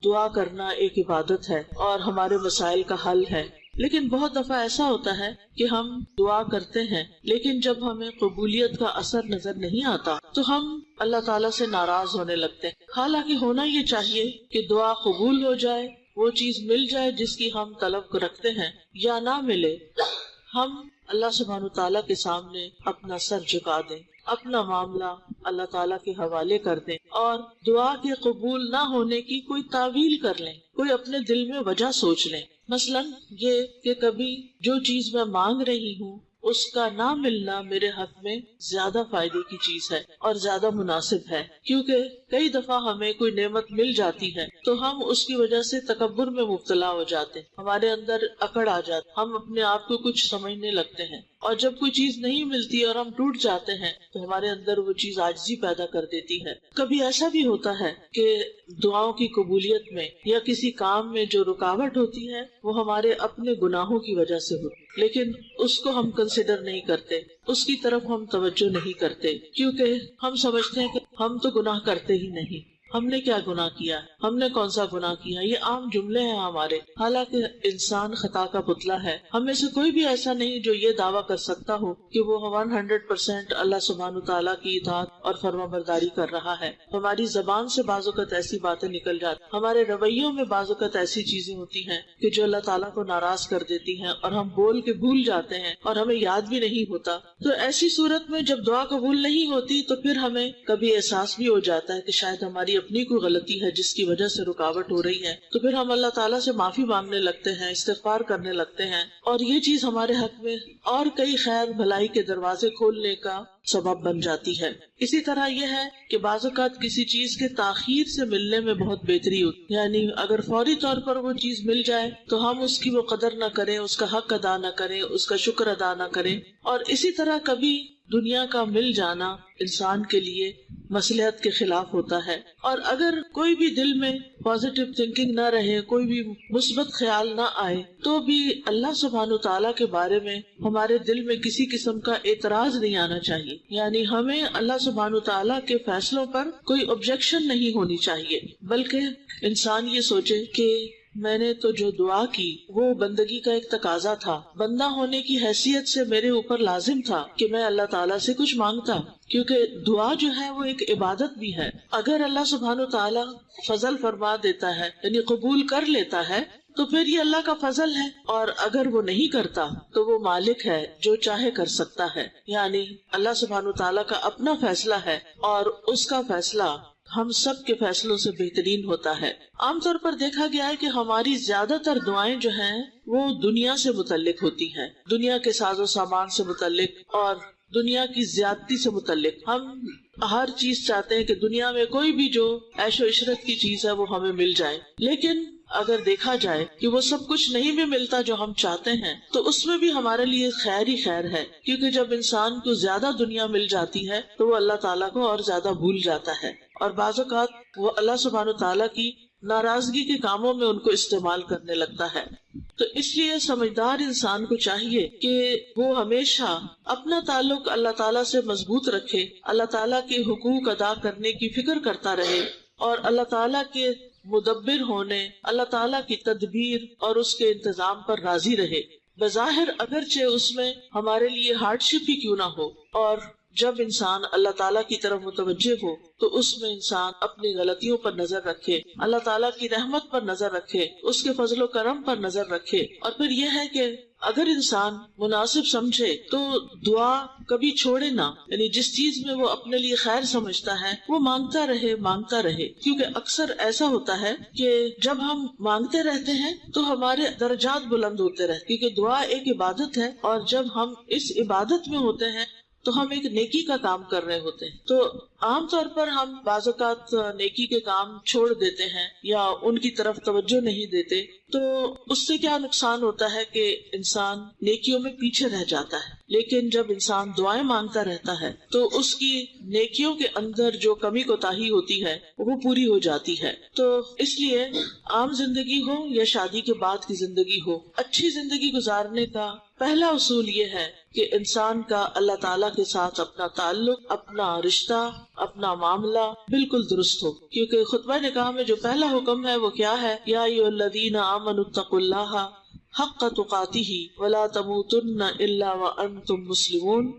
دعا کرنا ایک عبادت ہے اور ہمارے مسائل کا حل ہے، لیکن بہت دفعہ ایسا ہوتا ہے کہ ہم دعا کرتے ہیں لیکن جب ہمیں قبولیت کا اثر نظر نہیں آتا تو ہم اللہ تعالیٰ سے ناراض ہونے لگتے ہیں، حالانکہ ہونا یہ چاہیے کہ دعا قبول ہو جائے، وہ چیز مل جائے جس کی ہم طلب رکھتے ہیں، یا نہ ملے ہم اللہ سبحانہ تعالیٰ کے سامنے اپنا سر جھکا دیں، اپنا معاملہ اللہ تعالیٰ کے حوالے کر دیں اور دعا کے قبول نہ ہونے کی کوئی تعویل کر لیں، کوئی اپنے دل میں وجہ سوچ لیں، مثلا یہ کہ کبھی جو چیز میں مانگ رہی ہوں اس کا نہ ملنا میرے حق میں زیادہ فائدے کی چیز ہے اور زیادہ مناسب ہے، کیونکہ کئی دفعہ ہمیں کوئی نعمت مل جاتی ہے تو ہم اس کی وجہ سے تکبر میں مبتلا ہو جاتے ہیں، ہمارے اندر اکڑ آ جاتی، ہم اپنے آپ کو کچھ سمجھنے لگتے ہیں، اور جب کوئی چیز نہیں ملتی اور ہم ٹوٹ جاتے ہیں تو ہمارے اندر وہ چیز عاجزی پیدا کر دیتی ہے۔ کبھی ایسا بھی ہوتا ہے کہ دعاؤں کی قبولیت میں یا کسی کام میں جو رکاوٹ ہوتی ہے وہ ہمارے اپنے گناہوں کی وجہ سے ہوتی، لیکن اس کو ہم کنسیڈر نہیں کرتے، اس کی طرف ہم توجہ نہیں کرتے، کیونکہ ہم سمجھتے ہیں کہ ہم تو گناہ کرتے ہی نہیں، ہم نے کیا گناہ کیا، ہم نے کون سا گناہ کیا، یہ عام جملے ہیں ہمارے، حالانکہ انسان خطا کا پتلا ہے، ہم میں سے کوئی بھی ایسا نہیں جو یہ دعویٰ کر سکتا ہو کہ وہ 100% اللہ سبحانہ تعالیٰ کی اطاعت اور فرما برداری کر رہا ہے۔ ہماری زبان سے بعض اوقات ایسی باتیں نکل جاتی، ہمارے رویوں میں بعض اوقات ایسی چیزیں ہوتی ہیں کہ جو اللہ تعالیٰ کو ناراض کر دیتی ہیں اور ہم بول کے بھول جاتے ہیں اور ہمیں یاد بھی نہیں ہوتا۔ تو ایسی صورت میں جب دعا قبول نہیں ہوتی تو پھر ہمیں کبھی احساس بھی ہو جاتا ہے کہ شاید ہماری اپنی کوئی غلطی ہے جس کی وجہ سے رکاوٹ ہو رہی ہے، تو پھر ہم اللہ تعالیٰ سے معافی مانگنے لگتے ہیں، استغفار کرنے لگتے ہیں، اور یہ چیز ہمارے حق میں اور کئی خیر بھلائی کے دروازے کھولنے کا سبب بن جاتی ہے۔ اسی طرح یہ ہے کہ بعض اوقات کسی چیز کے تاخیر سے ملنے میں بہت بہتری ہوتی، یعنی اگر فوری طور پر وہ چیز مل جائے تو ہم اس کی وہ قدر نہ کریں، اس کا حق ادا نہ کریں، اس کا شکر ادا نہ کریں، اور اسی طرح کبھی دنیا کا مل جانا انسان کے لیے مصلحت کے خلاف ہوتا ہے، اور اگر کوئی بھی دل میں پازیٹیو تھنکنگ نہ رہے، کوئی بھی مثبت خیال نہ آئے، تو بھی اللہ سبحانہ تعالیٰ کے بارے میں ہمارے دل میں کسی قسم کا اعتراض نہیں آنا چاہیے، یعنی ہمیں اللہ سبحانہ تعالیٰ کے فیصلوں پر کوئی آبجیکشن نہیں ہونی چاہیے، بلکہ انسان یہ سوچے کہ میں نے تو جو دعا کی وہ بندگی کا ایک تقاضا تھا، بندہ ہونے کی حیثیت سے میرے اوپر لازم تھا کہ میں اللہ تعالیٰ سے کچھ مانگتا، کیونکہ دعا جو ہے وہ ایک عبادت بھی ہے۔ اگر اللہ سبحانہ تعالیٰ فضل فرما دیتا ہے، یعنی قبول کر لیتا ہے، تو پھر یہ اللہ کا فضل ہے، اور اگر وہ نہیں کرتا تو وہ مالک ہے جو چاہے کر سکتا ہے، یعنی اللہ سبحانہ تعالیٰ کا اپنا فیصلہ ہے اور اس کا فیصلہ ہم سب کے فیصلوں سے بہترین ہوتا ہے۔ عام طور پر دیکھا گیا ہے کہ ہماری زیادہ تر دعائیں جو ہیں وہ دنیا سے متعلق ہوتی ہیں، دنیا کے ساز و سامان سے متعلق اور دنیا کی زیادتی سے متعلق۔ ہم ہر چیز چاہتے ہیں کہ دنیا میں کوئی بھی جو عیش و عشرت کی چیز ہے وہ ہمیں مل جائے، لیکن اگر دیکھا جائے کہ وہ سب کچھ نہیں بھی ملتا جو ہم چاہتے ہیں تو اس میں بھی ہمارے لیے خیر ہی خیر ہے، کیونکہ جب انسان کو زیادہ دنیا مل جاتی ہے تو وہ اللہ تعالیٰ کو اور زیادہ بھول جاتا ہے، اور بعض اوقات وہ اللہ سبحانہ تعالیٰ کی ناراضگی کے کاموں میں ان کو استعمال کرنے لگتا ہے۔ تو اس لیے سمجھدار انسان کو چاہیے کہ وہ ہمیشہ اپنا تعلق اللہ تعالیٰ سے مضبوط رکھے، اللہ تعالیٰ کے حقوق ادا کرنے کی فکر کرتا رہے، اور اللہ تعالیٰ کے مدبر ہونے، اللہ تعالیٰ کی تدبیر اور اس کے انتظام پر راضی رہے، بظاہر اگرچہ اس میں ہمارے لیے ہارڈ شپ ہی کیوں نہ ہو۔ اور جب انسان اللہ تعالیٰ کی طرف متوجہ ہو تو اس میں انسان اپنی غلطیوں پر نظر رکھے، اللہ تعالیٰ کی رحمت پر نظر رکھے، اس کے فضل و کرم پر نظر رکھے، اور پھر یہ ہے کہ اگر انسان مناسب سمجھے تو دعا کبھی چھوڑے نہ، یعنی جس چیز میں وہ اپنے لیے خیر سمجھتا ہے وہ مانگتا رہے، کیونکہ اکثر ایسا ہوتا ہے کہ جب ہم مانگتے رہتے ہیں تو ہمارے درجات بلند ہوتے رہتے، کیونکہ دعا ایک عبادت ہے، اور جب ہم اس عبادت میں ہوتے ہیں تو ہم ایک نیکی کا کام کر رہے ہوتے ہیں۔ تو عام طور پر ہم بعض اوقات نیکی کے کام چھوڑ دیتے ہیں یا ان کی طرف توجہ نہیں دیتے، تو اس سے کیا نقصان ہوتا ہے کہ انسان نیکیوں میں پیچھے رہ جاتا ہے، لیکن جب انسان دعائیں مانگتا رہتا ہے تو اس کی نیکیوں کے اندر جو کمی کوتاہی ہوتی ہے وہ پوری ہو جاتی ہے۔ تو اس لیے عام زندگی ہو یا شادی کے بعد کی زندگی ہو، اچھی زندگی گزارنے کا پہلا اصول یہ ہے کہ انسان کا اللہ تعالیٰ کے ساتھ اپنا تعلق، اپنا رشتہ، اپنا معاملہ بالکل درست ہو، کیونکہ خطبہ نکاح میں جو پہلا حکم ہے وہ کیا ہے؟ یا ایھا الذین آمنوا اتقوا اللہ حق تقاتہ ولا تموتن الا وانتم مسلمون،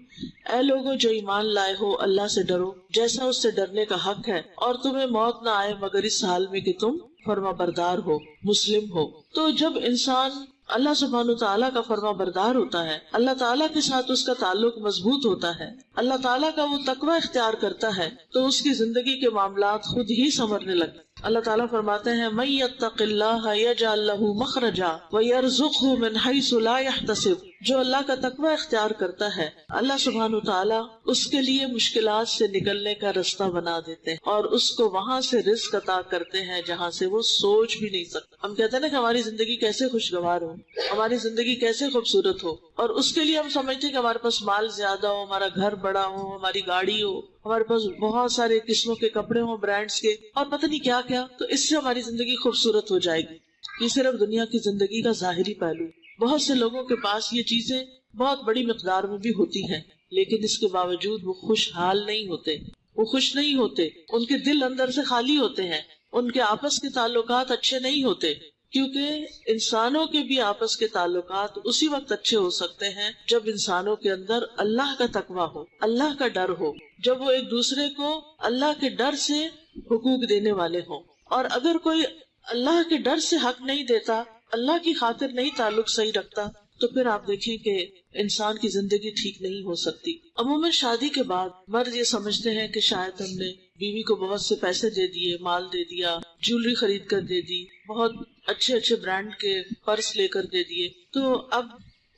اے لوگوں جو ایمان لائے ہو اللہ سے ڈرو جیسا اس سے ڈرنے کا حق ہے، اور تمہیں موت نہ آئے مگر اس حال میں کہ تم فرما بردار ہو، مسلم ہو۔ تو جب انسان اللہ سبحانہ تعالیٰ کا فرما بردار ہوتا ہے، اللہ تعالیٰ کے ساتھ اس کا تعلق مضبوط ہوتا ہے، اللہ تعالیٰ کا وہ تقوی اختیار کرتا ہے، تو اس کی زندگی کے معاملات خود ہی سنورنے لگتے ہیں۔ اللہ تعالیٰ فرماتے ہیں مَن یتق اللہ یجعل لہ مخرجا ویرزقہ من حیث لا یحتسب، جو اللہ کا تقوی اختیار کرتا ہے اللہ سبحانہ تعالیٰ اس کے لیے مشکلات سے نکلنے کا رستہ بنا دیتے ہیں اور اس کو وہاں سے رزق عطا کرتے ہیں جہاں سے وہ سوچ بھی نہیں سکتا۔ ہم کہتے ہیں نا کہ ہماری زندگی کیسے خوشگوار ہو، ہماری زندگی کیسے خوبصورت ہو، اور اس کے لیے ہم سمجھتے ہیں کہ ہمارے پاس مال زیادہ ہو، ہمارا گھر بڑا ہو، ہماری گاڑی ہو، ہمارے پاس بہت سارے قسموں کے کپڑے ہوں برانڈز کے، اور پتہ نہیں کیا کیا، تو اس سے ہماری زندگی خوبصورت ہو جائے گی۔ یہ صرف دنیا کی زندگی کا ظاہری پہلو۔ بہت سے لوگوں کے پاس یہ چیزیں بہت بڑی مقدار میں بھی ہوتی ہیں، لیکن اس کے باوجود وہ خوشحال نہیں ہوتے، وہ خوش نہیں ہوتے، ان کے دل اندر سے خالی ہوتے ہیں، ان کے آپس کے تعلقات اچھے نہیں ہوتے، کیونکہ انسانوں کے بھی آپس کے تعلقات اسی وقت اچھے ہو سکتے ہیں جب انسانوں کے اندر اللہ کا تقویٰ ہو، اللہ کا ڈر ہو، جب وہ ایک دوسرے کو اللہ کے ڈر سے حقوق دینے والے ہوں۔ اور اگر کوئی اللہ کے ڈر سے حق نہیں دیتا، اللہ کی خاطر نہیں تعلق صحیح رکھتا، تو پھر آپ دیکھیں کہ انسان کی زندگی ٹھیک نہیں ہو سکتی۔ عموماً شادی کے بعد مرد یہ سمجھتے ہیں کہ شاید ہم نے بیوی کو بہت سے پیسے دے دیے، مال دے دیا، جیولری خرید کر دے دی، بہت اچھے اچھے برانڈ کے پرس لے کر دے دیے، تو اب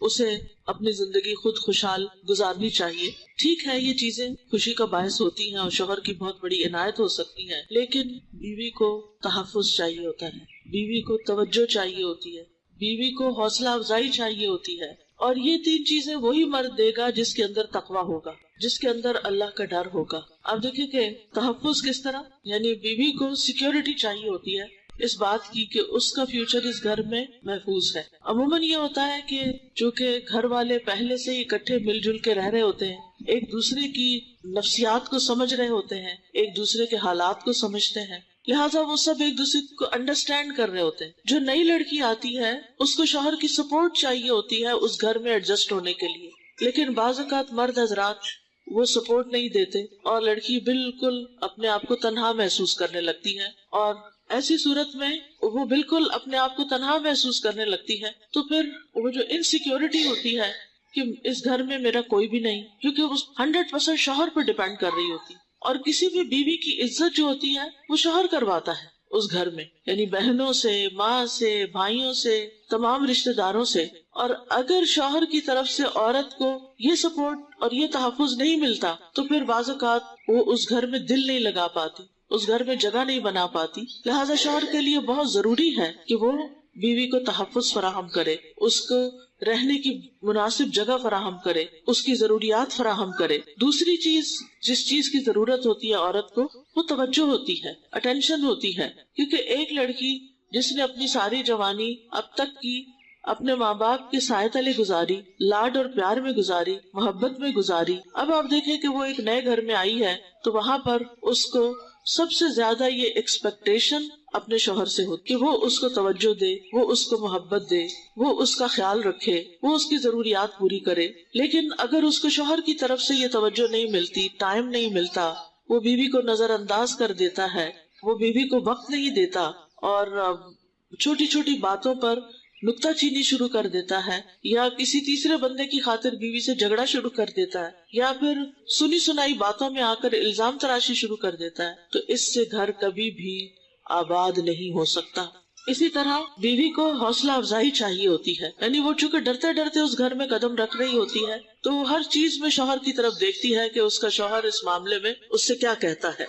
اسے اپنی زندگی خود خوشحال گزارنی چاہیے۔ ٹھیک ہے، یہ چیزیں خوشی کا باعث ہوتی ہیں اور شوہر کی بہت بڑی عنایت ہو سکتی ہیں، لیکن بیوی کو تحفظ چاہیے ہوتا ہے، بیوی کو توجہ چاہیے ہوتی ہے، بیوی کو حوصلہ افزائی چاہیے ہوتی ہے، اور یہ تین چیزیں وہی مرد دے گا جس کے اندر تقویٰ ہوگا، جس کے اندر اللہ کا ڈر ہوگا۔ اب دیکھیں کہ تحفظ کس طرح، یعنی بیوی کو سیکیورٹی چاہیے ہوتی ہے اس بات کی کہ اس کا فیوچر اس گھر میں محفوظ ہے۔ عموماً یہ ہوتا ہے کہ چونکہ گھر والے پہلے سے اکٹھے مل جل کے رہ رہے ہوتے ہیں، ایک دوسرے کی نفسیات کو سمجھ رہے ہوتے ہیں، ایک دوسرے کے حالات کو سمجھتے ہیں، لہٰذا وہ سب ایک دوسرے کو انڈرسٹینڈ کر رہے ہوتے ہیں۔ جو نئی لڑکی آتی ہے اس کو شوہر کی سپورٹ چاہیے ہوتی ہے اس گھر میں ایڈجسٹ ہونے کے لیے، لیکن بعض اوقات مرد حضرات وہ سپورٹ نہیں دیتے اور لڑکی بالکل اپنے آپ کو تنہا محسوس کرنے لگتی ہے، اور ایسی صورت میں وہ بالکل اپنے آپ کو تنہا محسوس کرنے لگتی ہے، تو پھر وہ جو انسیکیورٹی ہوتی ہے کہ اس گھر میں میرا کوئی بھی نہیں، کیونکہ وہ 100% شوہر پر ڈیپینڈ کر رہی ہوتی، اور کسی بھی بیوی کی عزت جو ہوتی ہے وہ شوہر کرواتا ہے اس گھر میں، یعنی بہنوں سے، ماں سے، بھائیوں سے، تمام رشتہ داروں سے۔ اور اگر شوہر کی طرف سے عورت کو یہ سپورٹ اور یہ تحفظ نہیں ملتا تو پھر بعض اوقات وہ اس گھر میں دل نہیں لگا پاتی، اس گھر میں جگہ نہیں بنا پاتی۔ لہٰذا شوہر کے لیے بہت ضروری ہے کہ وہ بیوی کو تحفظ فراہم کرے، اس کو رہنے کی مناسب جگہ فراہم کرے، اس کی ضروریات فراہم کرے۔ دوسری چیز جس چیز کی ضرورت ہوتی ہے عورت کو، وہ توجہ ہوتی ہے، اٹینشن ہوتی ہے، کیونکہ ایک لڑکی جس نے اپنی ساری جوانی اب تک کی اپنے ماں باپ کے سائے تلے گزاری، لاڈ اور پیار میں گزاری، محبت میں گزاری، اب آپ دیکھیں کہ وہ ایک نئے گھر میں آئی ہے تو وہاں پر اس کو سب سے زیادہ یہ ایکسپیکٹیشن اپنے شوہر سے ہوتی کہ وہ اس کو توجہ دے، وہ اس کو محبت دے، وہ اس کا خیال رکھے، وہ اس کی ضروریات پوری کرے۔ لیکن اگر اس کو شوہر کی طرف سے یہ توجہ نہیں ملتی، ٹائم نہیں ملتا، وہ بیوی کو نظر انداز کر دیتا ہے، وہ بیوی کو وقت نہیں دیتا اور چھوٹی چھوٹی باتوں پر نکتہ چینی شروع کر دیتا ہے، یا کسی تیسرے بندے کی خاطر بیوی سے جھگڑا شروع کر دیتا ہے، یا پھر سنی سنائی باتوں میں آ کر الزام تراشی شروع کر دیتا ہے، تو اس سے گھر کبھی بھی آباد نہیں ہو سکتا۔ اسی طرح بیوی کو حوصلہ افزائی چاہیے ہوتی ہے، یعنی وہ چونکہ ڈرتے ڈرتے اس گھر میں قدم رکھ رہی ہوتی ہے تو وہ ہر چیز میں شوہر کی طرف دیکھتی ہے کہ اس کا شوہر اس معاملے میں اس سے کیا کہتا ہے،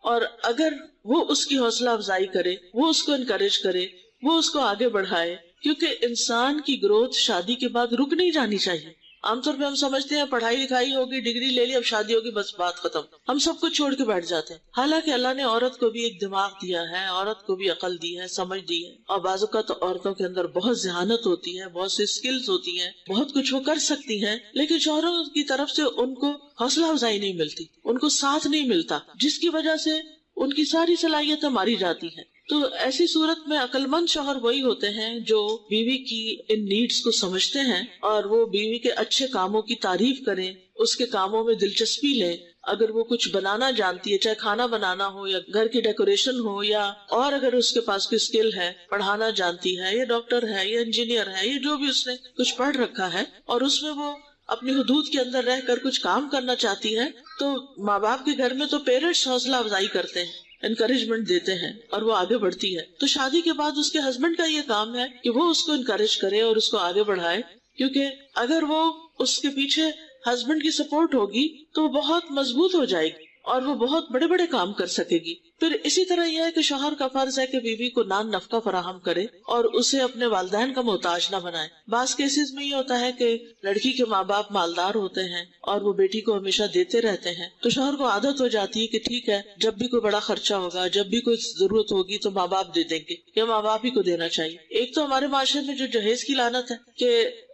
اور اگر وہ اس کی حوصلہ افزائی کرے، وہ اس کو انکریج کرے، وہ اس کو آگے بڑھائے، کیونکہ انسان کی گروتھ شادی کے بعد رک نہیں جانی چاہیے۔ عام طور پہ ہم سمجھتے ہیں پڑھائی لکھائی ہوگی، ڈگری لے لی، اب شادی ہوگی، بس بات ختم، ہم سب کچھ چھوڑ کے بیٹھ جاتے ہیں۔ حالانکہ اللہ نے عورت کو بھی ایک دماغ دیا ہے، عورت کو بھی عقل دی ہے، سمجھ دی ہے، اور بعض اوقات تو عورتوں کے اندر بہت ذہانت ہوتی ہے، بہت سی اسکلز ہوتی ہیں، بہت کچھ وہ کر سکتی ہیں، لیکن شوہروں کی طرف سے ان کو حوصلہ افزائی نہیں ملتی، ان کو ساتھ نہیں ملتا، جس کی وجہ سے ان کی ساری صلاحیتیں ماری جاتی ہیں۔ تو ایسی صورت میں عقل مند شوہر وہی ہوتے ہیں جو بیوی کی ان نیڈز کو سمجھتے ہیں اور وہ بیوی کے اچھے کاموں کی تعریف کریں، اس کے کاموں میں دلچسپی لیں۔ اگر وہ کچھ بنانا جانتی ہے، چاہے کھانا بنانا ہو یا گھر کی ڈیکوریشن ہو، یا اور اگر اس کے پاس کوئی اسکل ہے، پڑھانا جانتی ہے، یا ڈاکٹر ہے، یا انجینئر ہے، یا جو بھی اس نے کچھ پڑھ رکھا ہے، اور اس میں وہ اپنی حدود کے اندر رہ کر کچھ کام کرنا چاہتی ہے، تو ماں باپ کے گھر میں تو پیرنٹس حوصلہ افزائی کرتے ہیں، انکریجمنٹ دیتے ہیں، اور وہ آگے بڑھتی ہے۔ تو شادی کے بعد اس کے ہسبینڈ کا یہ کام ہے کہ وہ اس کو انکریج کرے اور اس کو آگے بڑھائے، کیونکہ اگر وہ اس کے پیچھے ہسبینڈ کی سپورٹ ہوگی تو وہ بہت مضبوط ہو جائے گی اور وہ بہت بڑے بڑے کام کر سکے گی۔ پھر اسی طرح یہ ہے کہ شوہر کا فرض ہے کہ بیوی کو نان نفقہ فراہم کرے اور اسے اپنے والدین کا محتاج نہ بنائے۔ بعض کیسز میں یہ ہوتا ہے کہ لڑکی کے ماں باپ مالدار ہوتے ہیں اور وہ بیٹی کو ہمیشہ دیتے رہتے ہیں، تو شوہر کو عادت ہو جاتی ہے کہ ٹھیک ہے، جب بھی کوئی بڑا خرچہ ہوگا، جب بھی کوئی ضرورت ہوگی تو ماں باپ دے دیں گے، یا ماں باپ ہی کو دینا چاہیے۔ ایک تو ہمارے معاشرے میں جو جہیز کی لعنت ہے کہ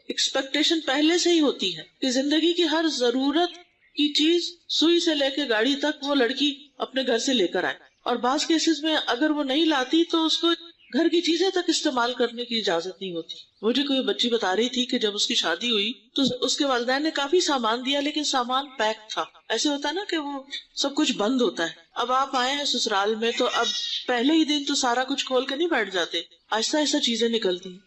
ایکسپیکٹیشن پہلے سے ہی ہوتی ہے کہ زندگی کی ہر ضرورت کی چیز، سوئی سے لے کے گاڑی تک، وہ لڑکی اپنے گھر سے لے کر آئے، اور بعض کیسز میں اگر وہ نہیں لاتی تو اس کو گھر کی چیزیں تک استعمال کرنے کی اجازت نہیں ہوتی۔ مجھے کوئی بچی بتا رہی تھی کہ جب اس کی شادی ہوئی تو اس کے والدین نے کافی سامان دیا، لیکن سامان پیک تھا۔ ایسے ہوتا ہے نا کہ وہ سب کچھ بند ہوتا ہے۔ اب آپ آئے ہیں سسرال میں تو اب پہلے ہی دن تو سارا کچھ کھول کے نہیں بیٹھ جاتے، آہستہ آہستہ چیزیں نکلتی ہیں۔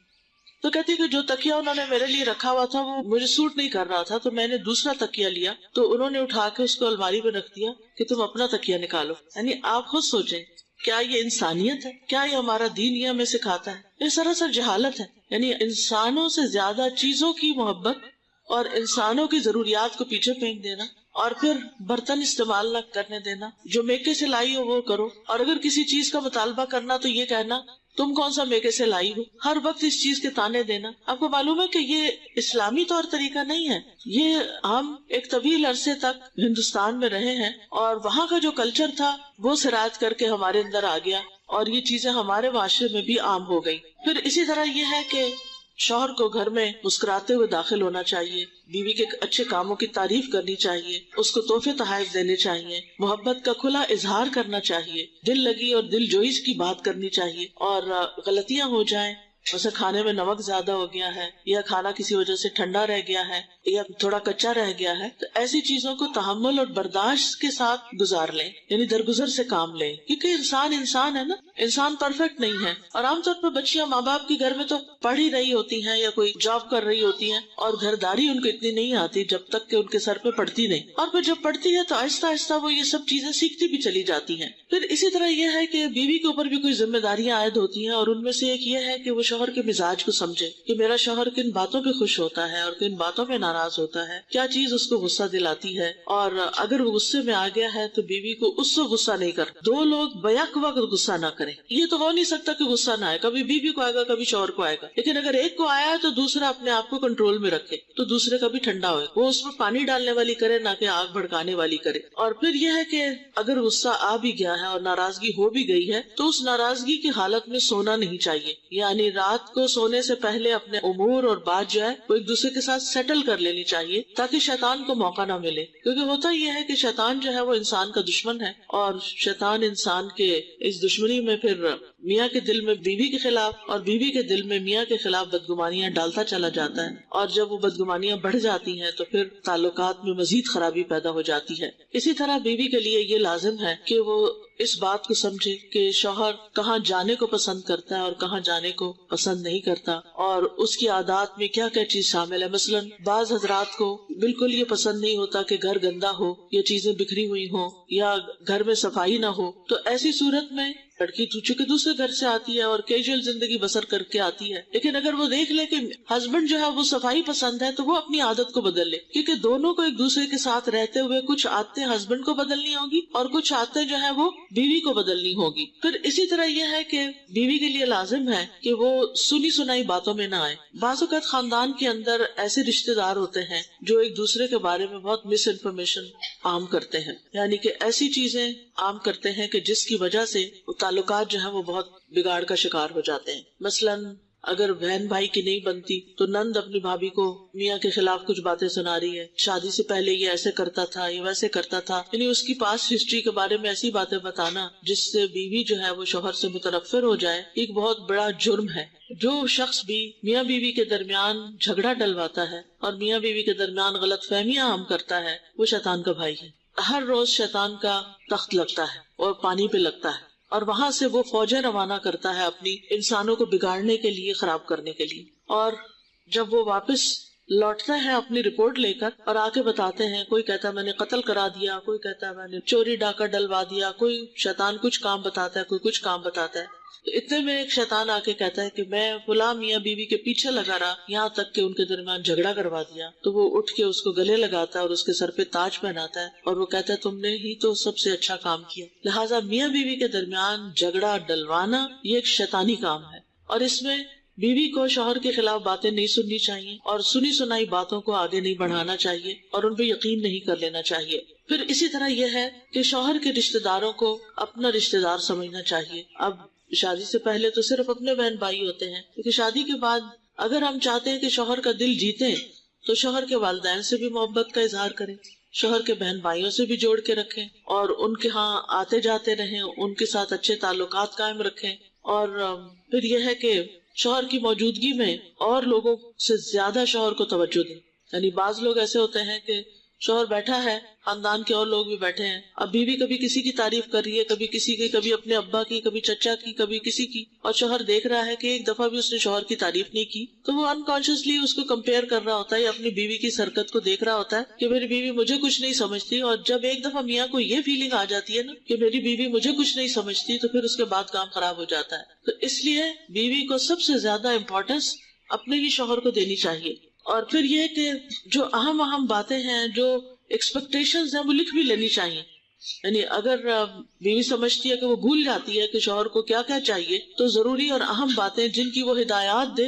تو کہتی کہ جو تکیہ انہوں نے میرے لیے رکھا ہوا تھا وہ مجھے سوٹ نہیں کر رہا تھا، تو میں نے دوسرا تکیہ لیا، تو انہوں نے اٹھا کے اس کو الماری پہ رکھ دیا کہ تم اپنا تکیہ نکالو۔ یعنی آپ خود سوچیں، کیا یہ انسانیت ہے؟ کیا یہ ہمارا دین یہ ہمیں سکھاتا ہے؟ یہ سراسر جہالت ہے۔ یعنی انسانوں سے زیادہ چیزوں کی محبت اور انسانوں کی ضروریات کو پیچھے پھینک دینا، اور پھر برتن استعمال نہ کرنے دینا، جو میکے سے لائی ہو وہ کرو، اور اگر کسی چیز کا مطالبہ کرنا تو یہ کہنا تم کون سا میکے سے لائی ہو، ہر وقت اس چیز کے تانے دینا۔ آپ کو معلوم ہے کہ یہ اسلامی طور طریقہ نہیں ہے۔ یہ ہم ایک طویل عرصے تک ہندوستان میں رہے ہیں اور وہاں کا جو کلچر تھا وہ سرایت کر کے ہمارے اندر آ گیا، اور یہ چیزیں ہمارے معاشرے میں بھی عام ہو گئی۔ پھر اسی طرح یہ ہے کہ شوہر کو گھر میں مسکراتے ہوئے داخل ہونا چاہیے، بیوی کے اچھے کاموں کی تعریف کرنی چاہیے، اس کو تحفے تحائف دینے چاہیے، محبت کا کھلا اظہار کرنا چاہیے، دل لگی اور دل جوئی کی بات کرنی چاہیے، اور غلطیاں ہو جائیں، جیسے کھانے میں نمک زیادہ ہو گیا ہے، یا کھانا کسی وجہ سے ٹھنڈا رہ گیا ہے، یا تھوڑا کچا رہ گیا ہے، تو ایسی چیزوں کو تحمل اور برداشت کے ساتھ گزار لیں، یعنی درگزر سے کام لیں، کیونکہ انسان ہے نا، انسان پرفیکٹ نہیں ہے۔ اور عام طور پر بچیاں ماں باپ کے گھر میں تو پڑھ ہی رہی ہوتی ہیں یا کوئی جاب کر رہی ہوتی ہیں، اور گھرداری ان کو اتنی نہیں آتی جب تک کہ ان کے سر پہ پڑتی نہیں، اور پھر جب پڑتی ہے تو آہستہ آہستہ وہ یہ سب چیزیں سیکھتی بھی چلی جاتی ہیں۔ پھر اسی طرح یہ ہے کہ بیوی کے اوپر بھی کوئی ذمہ داریاں عائد ہوتی ہیں، اور ان میں سے ایک یہ ہے کہ وہ شوہر کے مزاج کو سمجھے کہ میرا شوہر کن باتوں پہ خوش ہوتا ہے اور کن باتوں پہ ناراض ہوتا ہے، کیا چیز اس کو غصہ دلاتی ہے، اور اگر وہ غصے میں آ گیا ہے تو بیوی کو اس سے غصہ نہیں کر، دو لوگ بیک وقت غصہ نہ کریں۔ یہ تو ہو نہیں سکتا کہ غصہ نہ آئے، کبھی بیوی کو آئے گا کبھی شوہر کو آئے گا، لیکن اگر ایک کو آیا ہے تو دوسرا اپنے آپ کو کنٹرول میں رکھے تو دوسرے کا بھی ٹھنڈا ہوئے، وہ اس میں پانی ڈالنے والی کرے نہ کہ آگ بھڑکانے والی کرے۔ اور پھر یہ ہے کہ اگر غصہ آ بھی گیا ہے اور ناراضگی ہو بھی گئی ہے تو اس ناراضگی کی حالت میں سونا نہیں چاہیے، یعنی رات کو سونے سے پہلے اپنے امور اور بات جو ہے وہ ایک دوسرے کے ساتھ سیٹل کر لینی چاہیے، تاکہ شیطان کو موقع نہ ملے، کیونکہ ہوتا یہ ہے کہ شیطان جو ہے وہ انسان کا دشمن ہے، اور شیطان انسان کے اس دشمنی میں پھر میاں کے دل میں بیوی کے خلاف اور بیوی کے دل میں میاں کے خلاف بدگمانیاں ڈالتا چلا جاتا ہے، اور جب وہ بدگمانیاں بڑھ جاتی ہیں تو پھر تعلقات میں مزید خرابی پیدا ہو جاتی ہے۔ اسی طرح بیوی کے لیے یہ لازم ہے کہ وہ اس بات کو سمجھے کہ شوہر کہاں جانے کو پسند کرتا ہے اور کہاں جانے کو پسند نہیں کرتا، اور اس کی عادات میں کیا کیا چیز شامل ہے۔ مثلا بعض حضرات کو بالکل یہ پسند نہیں ہوتا کہ گھر گندا ہو یا چیزیں بکھری ہوئی ہوں یا گھر میں صفائی نہ ہو، تو ایسی صورت میں لڑکی چونکہ دوسرے گھر سے آتی ہے اور کیجول زندگی بسر کر کے آتی ہے، لیکن اگر وہ دیکھ لے کہ ہسبینڈ جو ہے وہ صفائی پسند ہے تو وہ اپنی عادت کو بدل لے، کیونکہ دونوں کو ایک دوسرے کے ساتھ رہتے ہوئے کچھ عادتیں ہسبینڈ کو بدلنی ہوگی اور کچھ عادتیں جو ہے وہ بیوی کو بدلنی ہوگی۔ پھر اسی طرح یہ ہے کہ بیوی کے لیے لازم ہے کہ وہ سنی سنائی باتوں میں نہ آئے۔ بعض اوقات خاندان کے اندر ایسے رشتے دار ہوتے ہیں جو ایک دوسرے کے بارے میں بہت مس انفارمیشن عام کرتے ہیں، یعنی کہ ایسی چیزیں عام کرتے ہیں کہ جس کی وجہ سے تعلقات جو ہیں وہ بہت بگاڑ کا شکار ہو جاتے ہیں۔ مثلاً اگر بہن بھائی کی نہیں بنتی تو نند اپنی بھابھی کو میاں کے خلاف کچھ باتیں سنا رہی ہے، شادی سے پہلے یہ ایسے کرتا تھا، یہ ویسے کرتا تھا، یعنی اس کی پاسٹ ہسٹری کے بارے میں ایسی باتیں بتانا جس سے بیوی جو ہے وہ شوہر سے متنفر ہو جائے، ایک بہت بڑا جرم ہے۔ جو شخص بھی میاں بیوی کے درمیان جھگڑا ڈلواتا ہے اور میاں بیوی کے درمیان غلط فہمیاں عام کرتا ہے وہ شیطان کا بھائی ہے۔ ہر روز شیطان کا تخت لگتا ہے اور پانی پہ لگتا ہے، اور وہاں سے وہ فوجیں روانہ کرتا ہے اپنی انسانوں کو بگاڑنے کے لیے، خراب کرنے کے لیے۔ اور جب وہ واپس لوٹتا ہے اپنی رپورٹ لے کر اور آ کے بتاتے ہیں، کوئی کہتا ہے میں نے قتل کرا دیا، کوئی کہتا ہے میں نے چوری ڈاکہ ڈلوا دیا، کوئی شیطان کچھ کام بتاتا ہے، کوئی کچھ کام بتاتا ہے۔ تو اتنے میں ایک شیطان آ کے کہتا ہے کہ میں فلاں میاں بیوی کے پیچھے لگا رہا یہاں تک کہ ان کے درمیان جھگڑا کروا دیا، تو وہ اٹھ کے اس کو گلے لگاتا ہے اور اس کے سر پہ تاج پہناتا ہے اور وہ کہتا ہے تم نے ہی تو سب سے اچھا کام کیا۔ لہٰذا میاں بیوی کے درمیان جھگڑا ڈلوانا یہ ایک شیطانی کام ہے، اور اس میں بیوی کو شوہر کے خلاف باتیں نہیں سننی چاہیے اور سنی سنائی باتوں کو آگے نہیں بڑھانا چاہیے اور ان پہ یقین نہیں کر لینا چاہیے۔ پھر اسی طرح یہ ہے کہ شوہر کے رشتہ داروں کو اپنا رشتہ دار سمجھنا چاہیے۔ اب شادی سے پہلے تو صرف اپنے بہن بھائی ہوتے ہیں، کیونکہ شادی کے بعد اگر ہم چاہتے ہیں کہ شوہر کا دل جیتے تو شوہر کے والدین سے بھی محبت کا اظہار کریں، شوہر کے بہن بھائیوں سے بھی جوڑ کے رکھیں اور ان کے ہاں آتے جاتے رہیں، ان کے ساتھ اچھے تعلقات قائم رکھیں۔ اور پھر یہ ہے کہ شوہر کی موجودگی میں اور لوگوں سے زیادہ شوہر کو توجہ دیں۔ یعنی بعض لوگ ایسے ہوتے ہیں کہ شوہر بیٹھا ہے، خاندان کے اور لوگ بھی بیٹھے ہیں، اب بیوی کبھی کسی کی تعریف کر رہی ہے، کبھی کسی کی، کبھی اپنے ابا کی، کبھی چچا کی، کبھی کسی کی، اور شوہر دیکھ رہا ہے کہ ایک دفعہ بھی اس نے شوہر کی تعریف نہیں کی، تو وہ انکانشیسلی اس کو کمپیئر کر رہا ہوتا ہے یا اپنی بیوی کی حرکت کو دیکھ رہا ہوتا ہے کہ میری بیوی مجھے کچھ نہیں سمجھتی۔ اور جب ایک دفعہ میاں کو یہ فیلنگ آ جاتی ہے نا کہ میری بیوی مجھے کچھ نہیں سمجھتی، تو پھر اس کے بعد کام خراب ہو جاتا ہے۔ تو اس لیے بیوی کو سب سے زیادہ امپورٹینس اپنے ہی شوہر کو دینی چاہیے۔ اور پھر یہ کہ جو اہم باتیں ہیں، جو ایکسپیکٹیشنز ہیں، وہ لکھ بھی لینی چاہیے۔ یعنی اگر بیوی سمجھتی ہے کہ وہ بھول جاتی ہے کہ شوہر کو کیا کیا چاہیے، تو ضروری اور اہم باتیں جن کی وہ ہدایات دے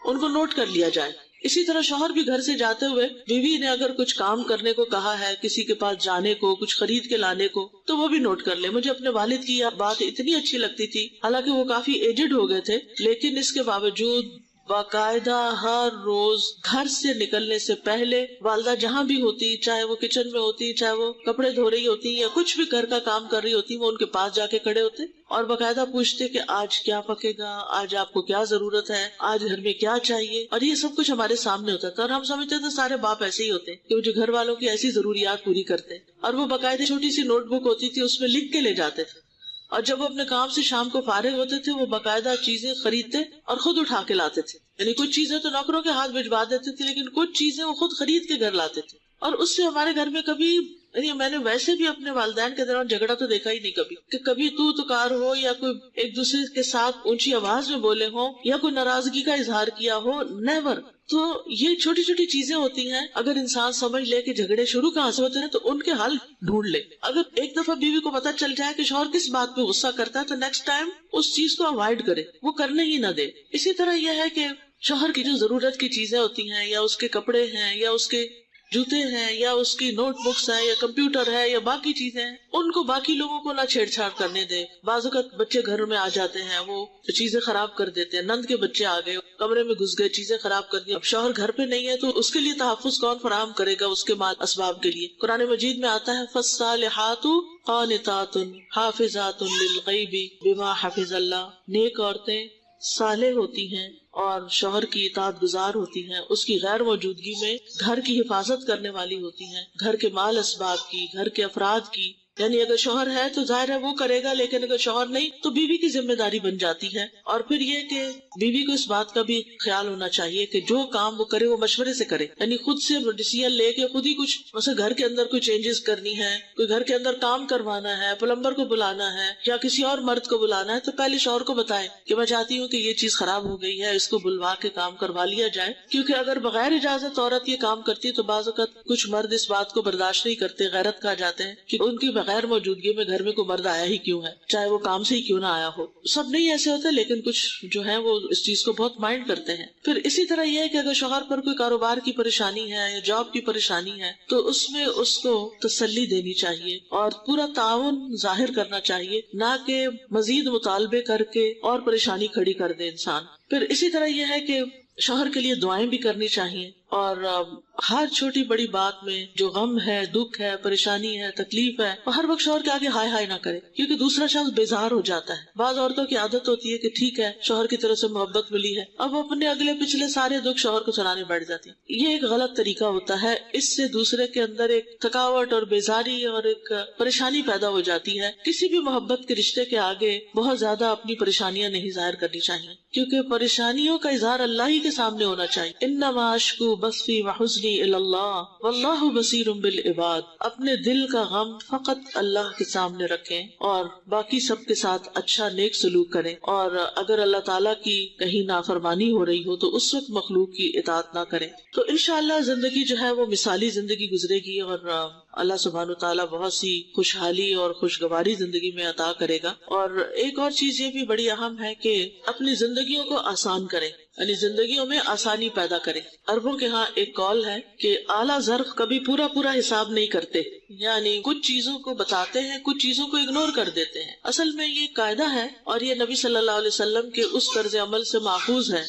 ان کو نوٹ کر لیا جائے۔ اسی طرح شوہر بھی گھر سے جاتے ہوئے بیوی نے اگر کچھ کام کرنے کو کہا ہے، کسی کے پاس جانے کو، کچھ خرید کے لانے کو، تو وہ بھی نوٹ کر لے۔ مجھے اپنے والد کی یہ بات اتنی اچھی لگتی تھی، حالانکہ وہ کافی ایجڈ ہو گئے تھے، لیکن اس کے باوجود باقاعدہ ہر روز گھر سے نکلنے سے پہلے والدہ جہاں بھی ہوتی، چاہے وہ کچن میں ہوتی، چاہے وہ کپڑے دھو رہی ہوتی یا کچھ بھی گھر کا کام کر رہی ہوتی، وہ ان کے پاس جا کے کھڑے ہوتے اور باقاعدہ پوچھتے کہ آج کیا پکے گا، آج آپ کو کیا ضرورت ہے، آج گھر میں کیا چاہیے، اور یہ سب کچھ ہمارے سامنے ہوتا تھا۔ اور ہم سمجھتے تھے سارے باپ ایسے ہی ہوتے کہ وہ جو گھر والوں کی ایسی ضروریات پوری کرتے، اور وہ باقاعدہ چھوٹی سی نوٹ بک ہوتی تھی، اس میں لکھ کے لے جاتے تھے، اور جب وہ اپنے کام سے شام کو فارغ ہوتے تھے وہ باقاعدہ چیزیں خریدتے اور خود اٹھا کے لاتے تھے۔ یعنی کچھ چیزیں تو نوکروں کے ہاتھ بھجوا دیتے تھے، لیکن کچھ چیزیں وہ خود خرید کے گھر لاتے تھے۔ اور اس سے ہمارے گھر میں کبھی، یعنی میں نے ویسے بھی اپنے والدین کے دوران جھگڑا تو دیکھا ہی نہیں کبھی، کہ کبھی تو تکار ہو یا کوئی ایک دوسرے کے ساتھ اونچی آواز میں بولے ہوں یا کوئی ناراضگی کا اظہار کیا ہو، نیور۔ تو یہ چھوٹی چھوٹی چیزیں ہوتی ہیں، اگر انسان سمجھ لے کہ جھگڑے شروع کہاں سے ہوتے ہیں تو ان کے حل ڈھونڈ لے۔ اگر ایک دفعہ بیوی کو پتہ چل جائے کہ شوہر کس بات پہ غصہ کرتا ہے تو نیکسٹ ٹائم اس چیز کو اوائڈ کرے، وہ کرنے ہی نہ دے۔ اسی طرح یہ ہے کہ شوہر کی جو ضرورت کی چیزیں ہوتی ہیں، یا اس کے کپڑے ہیں، یا اس کے جوتے ہیں، یا اس کی نوٹ بکس ہیں، یا کمپیوٹر ہے، یا باقی چیزیں ہیں، ان کو باقی لوگوں کو نہ چھیڑ چھاڑ کرنے دے۔ بعض اوقات بچے گھر میں آ جاتے ہیں، وہ چیزیں خراب کر دیتے ہیں، نند کے بچے آ گئے، کمرے میں گھس گئے، چیزیں خراب کر دی۔ اب شوہر گھر پہ نہیں ہے تو اس کے لیے تحفظ کون فراہم کرے گا اس کے مال اسباب کے لیے؟ قرآن مجید میں آتا ہے فالصالحات قانتات حافظات للغیب بما حفظ اللہ، نیک عورتیں صالح ہوتی ہیں اور شوہر کی اطاعت گزار ہوتی ہیں، اس کی غیر موجودگی میں گھر کی حفاظت کرنے والی ہوتی ہیں، گھر کے مال اسباب کی، گھر کے افراد کی، یعنی اگر شوہر ہے تو ظاہر ہے وہ کرے گا، لیکن اگر شوہر نہیں تو بیوی کی ذمہ داری بن جاتی ہے. اور پھر یہ کہ بیوی کو اس بات کا بھی خیال ہونا چاہیے کہ جو کام وہ کرے وہ مشورے سے کرے، یعنی خود سے ڈیسیژن لے کے خود ہی کچھ مثلا گھر کے اندر کوئی چینجز کرنی ہے، کوئی گھر کے اندر کام کروانا ہے، پلمبر کو بلانا ہے یا کسی اور مرد کو بلانا ہے، تو پہلے شوہر کو بتائے کہ میں چاہتی ہوں کہ یہ چیز خراب ہو گئی ہے، اس کو بلوا کے کام کروا لیا جائے. کیونکہ اگر بغیر اجازت عورت یہ کام کرتی ہے تو بعض اوقات کچھ مرد اس بات کو برداشت نہیں کرتے، غیرت کھا جاتے ہیں کہ ان کی بغیر موجودگی میں گھر میں کوئی مرد آیا ہی کیوں ہے، چاہے وہ کام سے ہی کیوں نہ آیا ہو. سب نہیں ایسے ہوتے، لیکن کچھ جو ہے وہ اس چیز کو بہت مائنڈ کرتے ہیں. پھر اسی طرح یہ ہے کہ اگر شوہر پر کوئی کاروبار کی پریشانی ہے یا جاب کی پریشانی ہے تو اس میں اس کو تسلی دینی چاہیے اور پورا تعاون ظاہر کرنا چاہیے، نہ کہ مزید مطالبے کر کے اور پریشانی کھڑی کر دے انسان. پھر اسی طرح یہ ہے کہ شوہر کے لیے دعائیں بھی کرنی چاہیے اور ہر چھوٹی بڑی بات میں جو غم ہے، دکھ ہے، پریشانی ہے، تکلیف ہے، وہ ہر وقت شوہر کے آگے ہائے ہائے نہ کرے، کیونکہ دوسرا شخص بیزار ہو جاتا ہے. بعض عورتوں کی عادت ہوتی ہے کہ ٹھیک ہے شوہر کی طرف سے محبت ملی ہے، اب وہ اپنے اگلے پچھلے سارے دکھ شوہر کو سنانے بیٹھ جاتی. یہ ایک غلط طریقہ ہوتا ہے، اس سے دوسرے کے اندر ایک تھکاوٹ اور بیزاری اور ایک پریشانی پیدا ہو جاتی ہے. کسی بھی محبت کے رشتے کے آگے بہت زیادہ اپنی پریشانیاں نہیں ظاہر کرنی چاہیے، کیونکہ پریشانیوں کا اظہار اللہ ہی کے سامنے ہونا چاہیے. انما اشکو بثی وحزنی الی اللہ واللہ بصیر بالعباد. اپنے دل کا غم فقط اللہ کے سامنے رکھیں اور باقی سب کے ساتھ اچھا نیک سلوک کریں، اور اگر اللہ تعالیٰ کی کہیں نافرمانی ہو رہی ہو تو اس وقت مخلوق کی اطاعت نہ کریں. تو انشاءاللہ زندگی جو ہے وہ مثالی زندگی گزرے گی اور اللہ سبحانہ وتعالیٰ بہت سی خوشحالی اور خوشگواری زندگی میں عطا کرے گا. اور ایک اور چیز یہ بھی بڑی اہم ہے کہ اپنی زندگیوں کو آسان کریں، یعنی زندگیوں میں آسانی پیدا کریں. عربوں کے ہاں ایک قول ہے کہ اعلیٰ ظرف کبھی پورا حساب نہیں کرتے، یعنی کچھ چیزوں کو بتاتے ہیں، کچھ چیزوں کو اگنور کر دیتے ہیں. اصل میں یہ قاعدہ ہے اور یہ نبی صلی اللہ علیہ وسلم کے اس طرز عمل سے ماخوذ ہے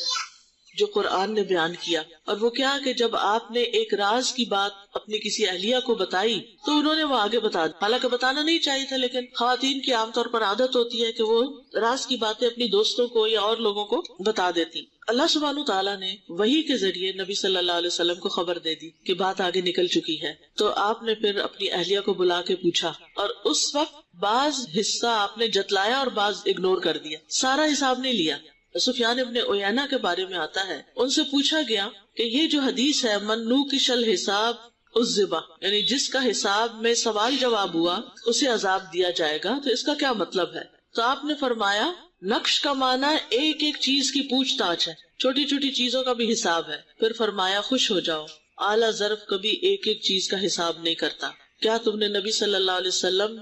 جو قرآن نے بیان کیا. اور وہ کیا کہ جب آپ نے ایک راز کی بات اپنی کسی اہلیہ کو بتائی تو انہوں نے وہ آگے بتا دی. حالانکہ بتانا نہیں چاہیے تھا، لیکن خواتین کی عام طور پر عادت ہوتی ہے کہ وہ راز کی باتیں اپنی دوستوں کو یا اور لوگوں کو بتا دیتی. اللہ سبحانہ تعالیٰ نے وحی کے ذریعے نبی صلی اللہ علیہ وسلم کو خبر دے دی کہ بات آگے نکل چکی ہے. تو آپ نے پھر اپنی اہلیہ کو بلا کے پوچھا، اور اس وقت بعض حصہ آپ نے جتلایا اور بعض اگنور کر دیا، سارا حساب نہیں لیا. سفیان ابن عیینہ کے بارے میں آتا ہے، ان سے پوچھا گیا کہ یہ جو حدیث ہے من نوکش الحساب عذبہ، یعنی جس کا حساب میں سوال جواب ہوا اسے عذاب دیا جائے گا، تو اس کا کیا مطلب ہے؟ تو آپ نے فرمایا نقش کا معنی ایک ایک چیز کی پوچھ تاچھ ہے، چھوٹی چھوٹی چیزوں کا بھی حساب ہے. پھر فرمایا خوش ہو جاؤ، اعلیٰ ظرف کبھی ایک ایک چیز کا حساب نہیں کرتا. کیا تم نے نبی صلی اللہ علیہ وسلم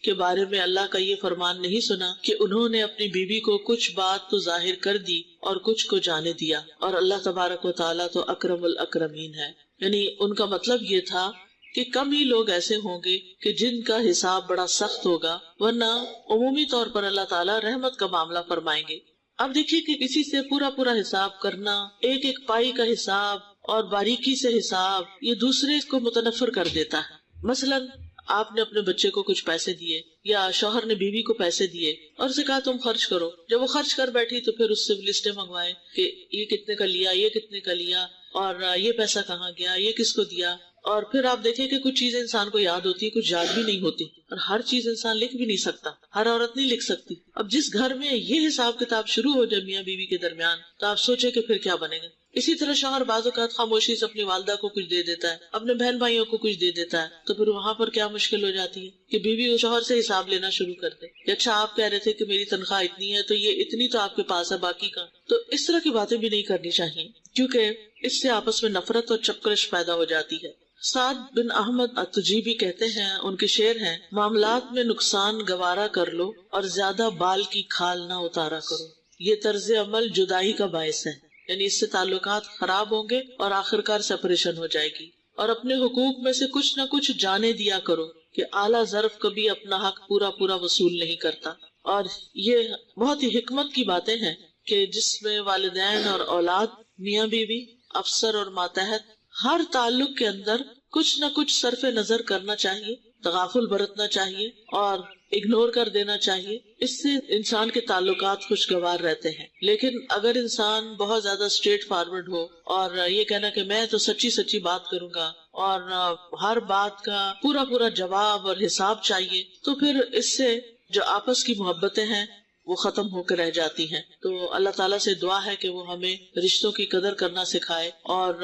کے بارے میں اللہ کا یہ فرمان نہیں سنا کہ انہوں نے اپنی بیوی کو کچھ بات تو ظاہر کر دی اور کچھ کو جانے دیا، اور اللہ تبارک و تعالیٰ تو اکرم الاکرمین ہے. یعنی ان کا مطلب یہ تھا کہ کم ہی لوگ ایسے ہوں گے کہ جن کا حساب بڑا سخت ہوگا، ورنہ عمومی طور پر اللہ تعالیٰ رحمت کا معاملہ فرمائیں گے. اب دیکھیے کہ کسی سے پورا حساب کرنا، ایک ایک پائی کا حساب اور باریکی سے حساب، یہ دوسرے کو متنفر کر دیتا ہے. مثلاً آپ نے اپنے بچے کو کچھ پیسے دیے یا شوہر نے بیوی کو پیسے دیے اور اسے کہا تم خرچ کرو. جب وہ خرچ کر بیٹھی تو پھر اس سے لسٹیں منگوائے کہ یہ کتنے کا لیا، یہ کتنے کا لیا، اور یہ پیسہ کہاں گیا، یہ کس کو دیا. اور پھر آپ دیکھیں کہ کچھ چیزیں انسان کو یاد ہوتی ہے، کچھ یاد بھی نہیں ہوتی، اور ہر چیز انسان لکھ بھی نہیں سکتا، ہر عورت نہیں لکھ سکتی. اب جس گھر میں یہ حساب کتاب شروع ہو جائے میاں بیوی کے درمیان، تو آپ سوچیں کہ پھر کیا بنے گا. اسی طرح شوہر بعض اوقات خاموشی سے اپنی والدہ کو کچھ دے دیتا ہے، اپنے بہن بھائیوں کو کچھ دے دیتا ہے، تو پھر وہاں پر کیا مشکل ہو جاتی ہے کہ بیوی شوہر سے حساب لینا شروع کر دے کہ اچھا آپ کہہ رہے تھے کہ میری تنخواہ اتنی ہے تو یہ اتنی تو آپ کے پاس ہے، باقی کا. تو اس طرح کی باتیں بھی نہیں کرنی چاہیے، کیونکہ اس سے آپس میں نفرت اور چپکرش پیدا ہو جاتی ہے. سعد بن احمد التجیبی کہتے ہیں، ان کے شعر ہیں، معاملات میں نقصان گوارا کر لو اور زیادہ بال کی کھال نہ اتارا کرو. یہ طرز عمل جدائی کا باعث ہے، یعنی اس سے تعلقات خراب ہوں گے اور آخرکار سپریشن ہو جائے گی. اور اپنے حقوق میں سے کچھ نہ کچھ جانے دیا کرو کہ اعلیٰ ظرف کبھی اپنا حق پورا وصول نہیں کرتا. اور یہ بہت ہی حکمت کی باتیں ہیں کہ جس میں والدین اور اولاد، میاں بیوی، افسر اور ماتحت، ہر تعلق کے اندر کچھ نہ کچھ صرف نظر کرنا چاہیے، تغافل برتنا چاہیے اور اگنور کر دینا چاہیے. اس سے انسان کے تعلقات خوشگوار رہتے ہیں. لیکن اگر انسان بہت زیادہ اسٹریٹ فارورڈ ہو اور یہ کہنا کہ میں تو سچی بات کروں گا اور ہر بات کا پورا پورا جواب اور حساب چاہیے، تو پھر اس سے جو آپس کی محبتیں ہیں وہ ختم ہو کے رہ جاتی ہیں۔ تو اللہ تعالیٰ سے دعا ہے کہ وہ ہمیں رشتوں کی قدر کرنا سکھائے اور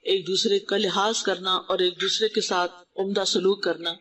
ایک دوسرے کا لحاظ کرنا اور ایک دوسرے کے ساتھ عمدہ سلوک کرنا